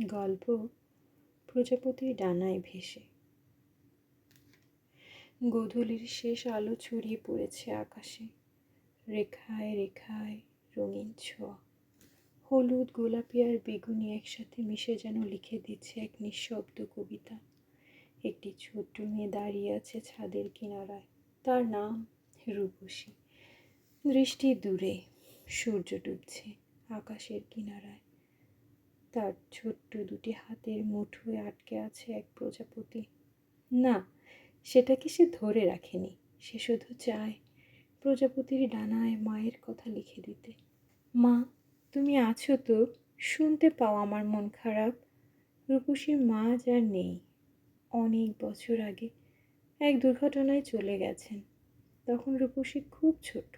গল্প প্রজাপতির ডানায় ভেসে। গোধূলির শেষ আলো ছড়িয়ে পড়েছে আকাশে, রেখায় রেখায় রঙিন ছোঁয়া। হলুদ, গোলাপি আর বেগুনি একসাথে মিশে যেন লিখে দিচ্ছে এক নিঃশব্দ কবিতা। একটি ছোট্ট মেয়ে দাঁড়িয়ে আছে ছাদের কিনারায়, তার নাম রূপসী। দৃষ্টি দূরে, সূর্য ডুবছে আকাশের কিনারায়। তার ছোট্ট দুটি হাতের মুঠোয় আটকে আছে এক প্রজাপতি। না, সেটাকে সে ধরে রাখেনি, সে শুধু চায় প্রজাপতির ডানায় মায়ের কথা লিখে দিতে। মা, তুমি আছো তো? শুনতে পাও আমার মন খারাপ? রূপসীর মা আজ আর নেই। অনেক বছর আগে এক দুর্ঘটনায় চলে গেছেন। তখন রূপসী খুব ছোট।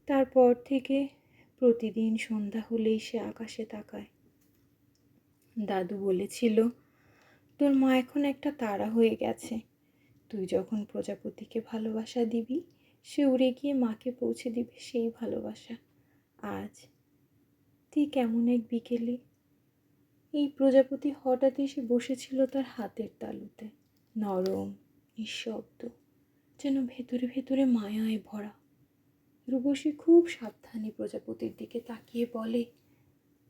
তারপর থেকে প্রতিদিন সন্ধ্যা হলেই সে আকাশে তাকায়। দাদু বলেছিল, তোর মা এখন একটা তারা হয়ে গেছে। তুই যখন প্রজাপতিকে ভালোবাসা দিবি, সে উড়ে গিয়ে মাকে পৌঁছে দিবে সেই ভালোবাসা। আজ ঠিক এমন এক বিকেলে এই প্রজাপতি হঠাৎ এসে বসেছিল তার হাতের তালুতে, নরম, নিঃশব্দ, যেন ভেতরে ভেতরে মায়ায় ভরা। রূপসী খুব সাবধানে প্রজাপতির দিকে তাকিয়ে বলে,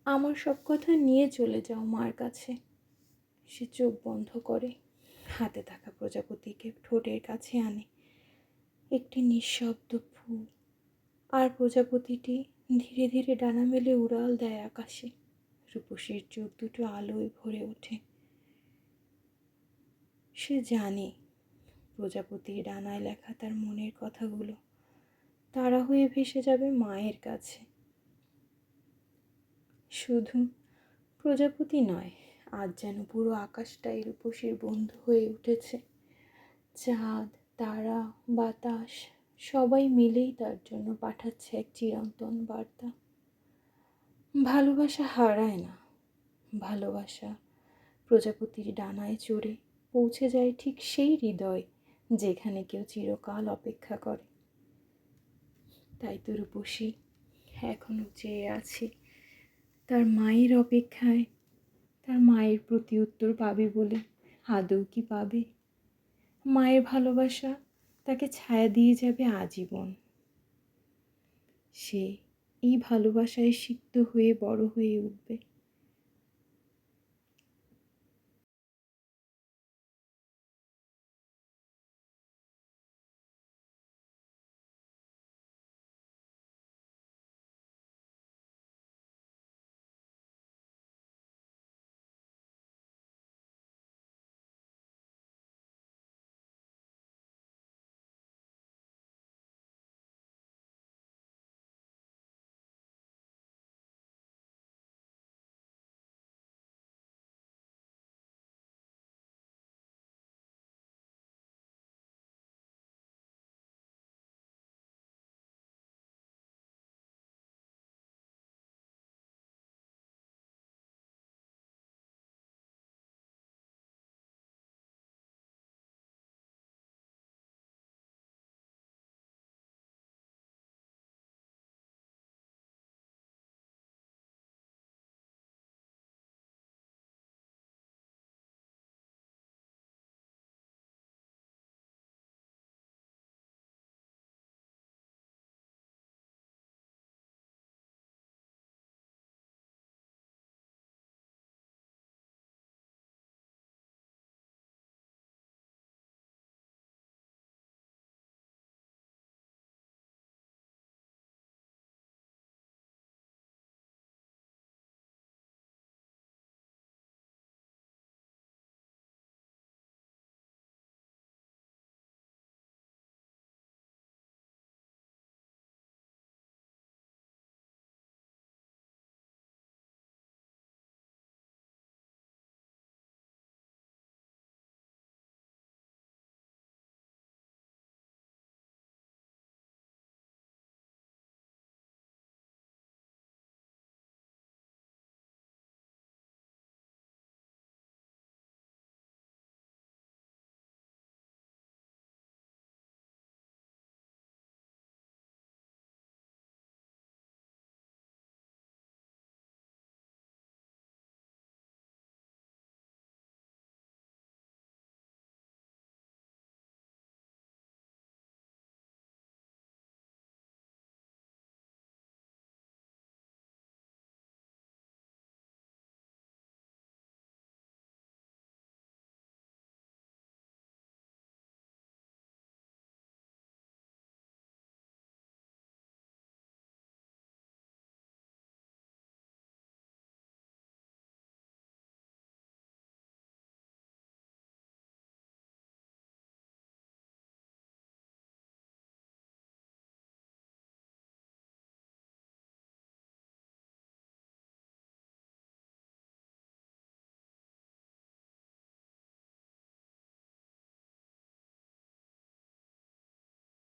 আমার সব কথা নিয়ে চলে যাও মার কাছে। সে চোখ বন্ধ করে, হাতে থাকা প্রজাপতিকে ঠোঁটের কাছে আনে। একটি নিঃশব্দ ফু, আর প্রজাপতিটি ধীরে ধীরে ডানা মেলে উড়াল দেয় আকাশে। রূপসীর চোখ দুটো আলোয় ভরে ওঠে। সে জানে প্রজাপতির ডানায় লেখা তার মনের কথাগুলো তারা হয়ে ভেসে যাবে মায়ের কাছে। শুধু প্রজাপতি নয়, আজ যেন পুরো আকাশটাই রূপসীর বন্ধু হয়ে উঠেছে। চাঁদ, তারা, বাতাস সবাই মিলেই তার জন্য পাঠাচ্ছে এক চিরন্তন বার্তা। ভালোবাসা হারায় না, ভালোবাসা প্রজাপতির ডানায় চড়ে পৌঁছে যায় ঠিক সেই হৃদয় যেখানে কেউ চিরকাল অপেক্ষা করে। তাই তো রূপসী এখনো চেয়ে আছে তার মায়ের অপেক্ষায়, তার মায়ের প্রতি উত্তর পাবে বলে। আদৌ কি পাবে? মায়ের ভালোবাসা তাকে ছায়া দিয়ে যাবে আজীবন। সে এই ভালোবাসায় সিক্ত হয়ে বড় হয়ে উঠবে।